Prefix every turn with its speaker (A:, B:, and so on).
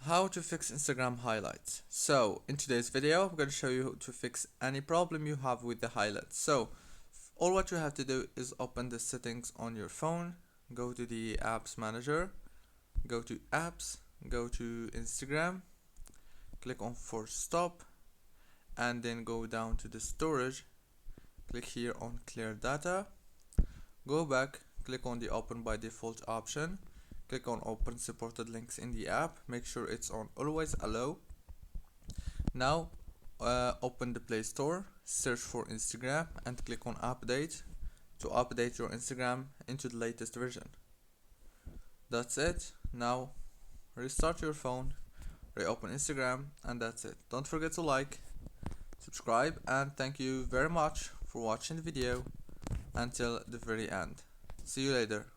A: How to fix Instagram highlights. So in today's video I'm going to show you how to fix any problem you have with the highlights. So all what you have to do is open the settings on your phone, go to the apps manager, go to apps, go to Instagram, click on force stop, and then go down to the storage, click here on clear data, go back, click on the open by default option, click on open supported links in the app, make sure it's on always allow. Now open the Play Store, search for Instagram and click on update to update your Instagram into the latest version. That's it. Now restart your phone, reopen Instagram, and that's it. Don't forget to like, subscribe, and thank you very much for watching the video until the very end. See you later.